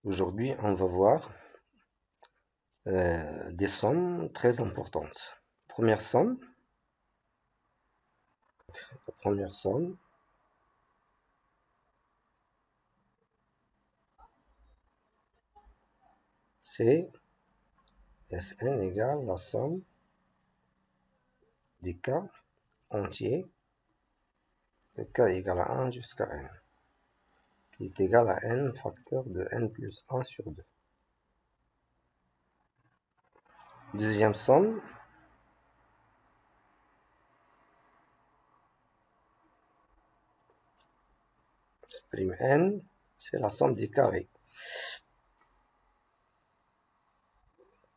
Aujourd'hui, on va voir des sommes très importantes. Première somme, la première somme, c'est Sn égale la somme des cas entiers de k égale à 1 jusqu'à n, qui est égal à n facteur de n plus 1 sur 2. Deuxième somme, prime n, c'est la somme des carrés.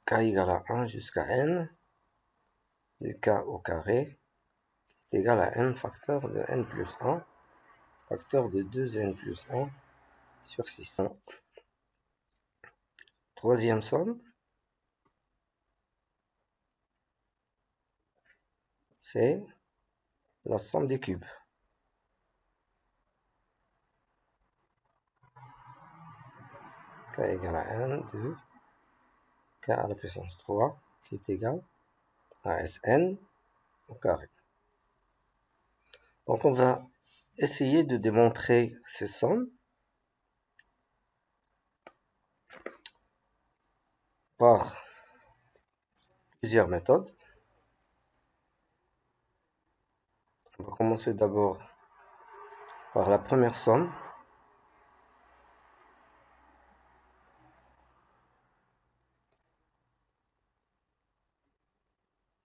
K égale à 1 jusqu'à n de k au carré est égal à n facteur de n plus 1 facteur de 2n plus 1 sur 6. Troisième somme, c'est la somme des cubes. K égale à 1 de k à la puissance 3 qui est égal à Sn au carré. Donc on va essayer de démontrer ces sommes par plusieurs méthodes. On va commencer d'abord par la première somme.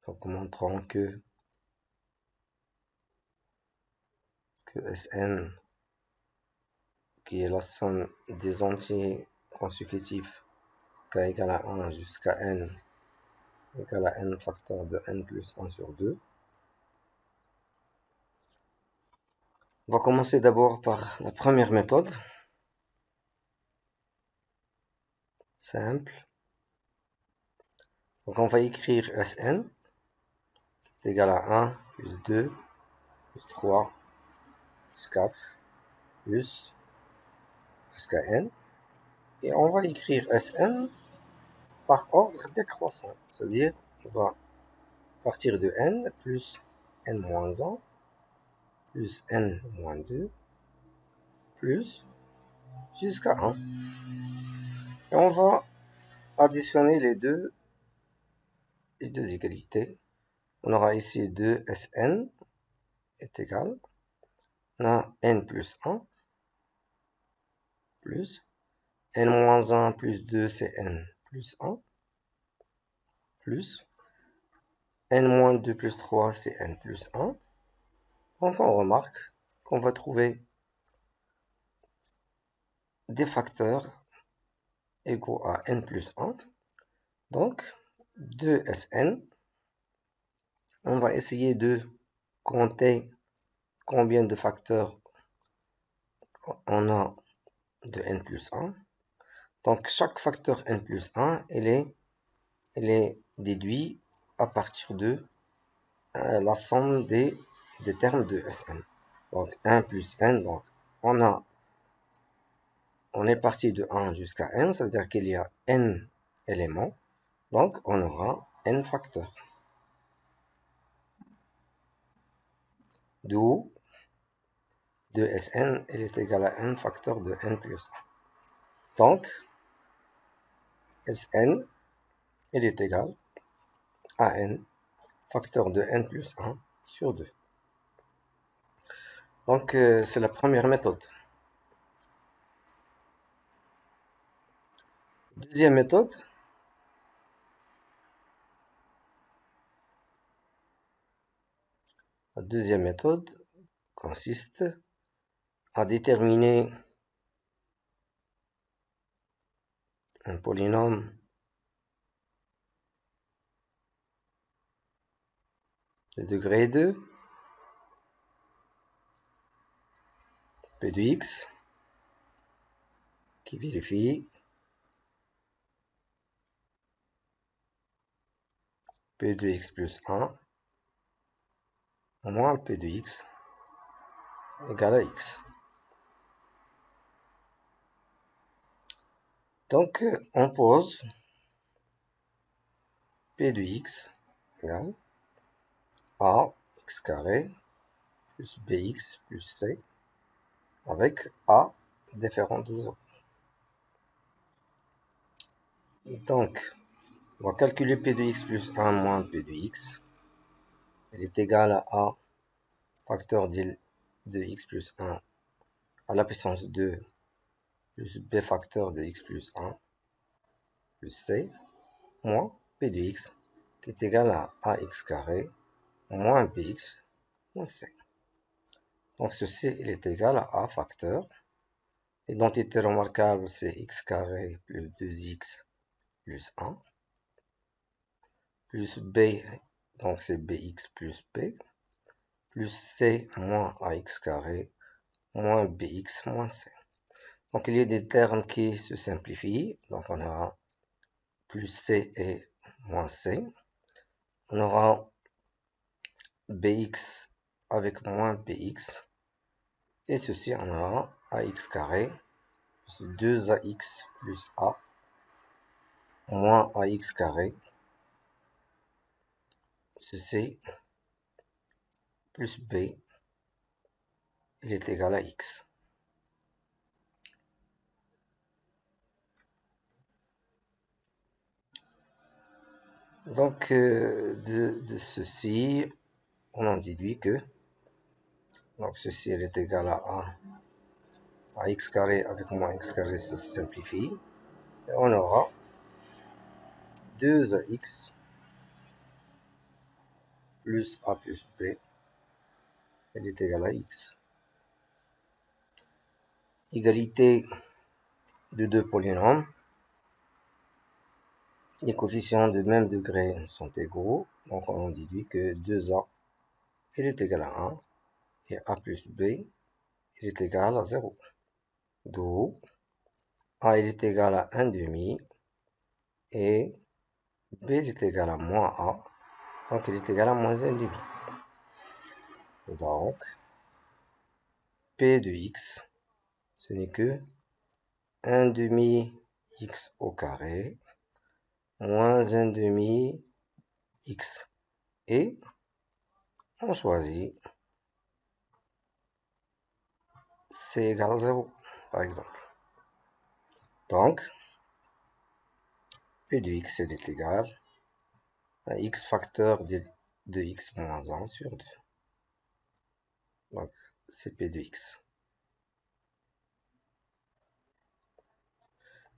Donc en montrant que Sn, qui est la somme des entiers consécutifs k égale à 1 jusqu'à n égale à n facteur de n plus 1 sur 2. On va commencer d'abord par la première méthode, simple. Donc on va écrire Sn, qui est égal à 1 plus 2 plus 3 plus 4 plus jusqu'à n. Et on va écrire Sn par ordre décroissant, c'est-à-dire on va partir de n plus n-1 plus n-2 plus jusqu'à 1. Et on va additionner les deux égalités. On aura ici 2 Sn est égal à n plus 1 plus n-1 plus 2 c'est n plus 1 plus n-2 plus 3 c'est n plus 1. Donc on remarque qu'on va trouver des facteurs égaux à n plus 1. Donc 2 Sn, on va essayer de compter combien de facteurs on a de n plus 1. Donc chaque facteur n plus 1, il est déduit à partir de la somme des termes de Sn. Donc 1 plus n, donc on est parti de 1 jusqu'à n, ça veut dire qu'il y a n éléments, donc on aura n facteurs. D'où 2Sn est égal à n facteur de n plus 1. Donc Sn est égal à n facteur de n plus 1 sur 2. Donc c'est la première méthode. Deuxième méthode, la deuxième méthode consiste à déterminer un polynôme de degré 2, p de x, qui vérifie p de x plus 1 moins p de x égale à x. Donc, on pose P de x égale A x carré plus bx plus c avec A différent de 0. Donc, on va calculer P de x plus 1 moins P de x. Il est égal à A facteur de x plus 1 à la puissance 2 plus b facteur de x plus 1 plus c moins P de x qui est égal à ax carré moins bx moins c. Donc ceci il est égal à a facteur. L'identité remarquable c'est x carré plus 2x plus 1 plus b, donc c'est bx plus b plus c moins ax carré moins bx moins c. Donc il y a des termes qui se simplifient. Donc on aura plus c et moins c. On aura bx avec moins bx. Et ceci, on aura ax carré plus 2ax plus a moins ax carré. Ceci plus b, il est égal à x. Donc, de ceci, on en déduit que donc ceci est égal à x carré avec moins x carré, ça se simplifie. Et on aura 2ax plus a plus b, il est égal à x. Égalité de deux polynômes. Les coefficients de même degré sont égaux, donc on déduit que 2a il est égal à 1 et a plus b il est égal à 0. D'où a il est égal à 1 demi et b il est égal à moins a, donc il est égal à moins 1 demi. Donc p de x ce n'est que 1 demi x au carré moins 1 demi x. Et on choisit c égale à 0, par exemple. Donc, p de x est égal à x facteur de x moins 1 sur 2. Donc, c'est p de x.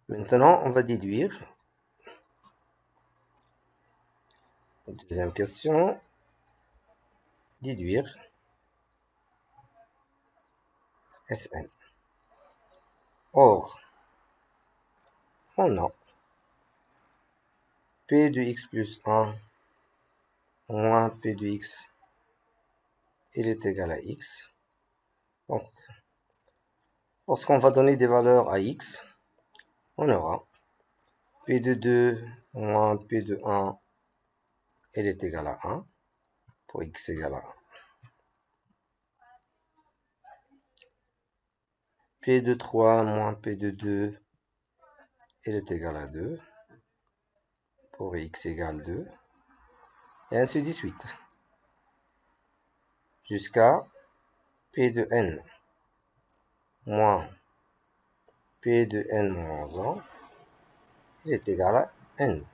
Maintenant, on va déduire. Deuxième question. Déduire Sn. Or, on a p de x plus 1 moins p de x, il est égal à x. Donc, lorsqu'on va donner des valeurs à x, on aura p de 2 moins p de 1, il est égal à 1, pour x égale à 1. P de 3 moins P de 2, il est égal à 2, pour x égale 2, et ainsi de suite, jusqu'à P de n moins P de n moins 1, il est égal à n.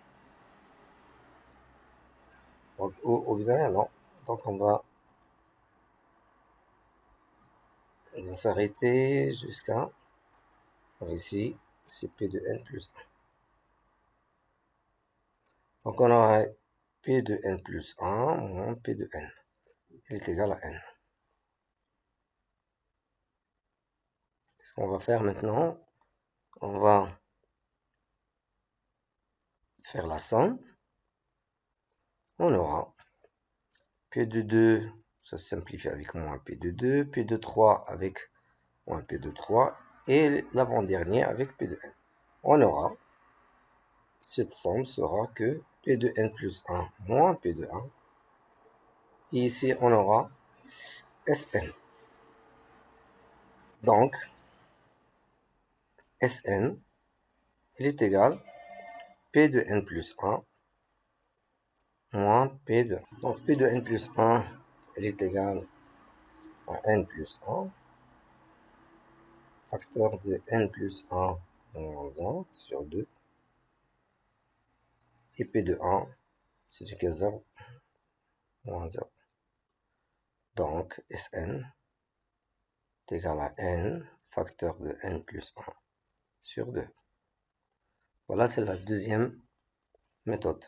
Donc, ou bien non, donc on va s'arrêter jusqu'à, ici, c'est P de n plus 1. Donc on aura P de n plus 1 moins P de n, il est égal à n. Ce qu'on va faire maintenant, on va faire la somme. On aura P de 2, ça se simplifie avec moins P de 2, P de 3 avec moins P de 3, et l'avant-dernier avec P de n. On aura, cette somme sera que P de n plus 1 moins P de 1. Et ici, on aura Sn. Donc, Sn il est égal P de n plus 1 moins P de 1. Donc P de n plus 1, il est égal à n plus 1, facteur de n plus 1 moins 1 sur 2, et P de 1, c'est égal à 0 moins 0. Donc Sn est égal à n, facteur de n plus 1 sur 2. Voilà, c'est la deuxième méthode.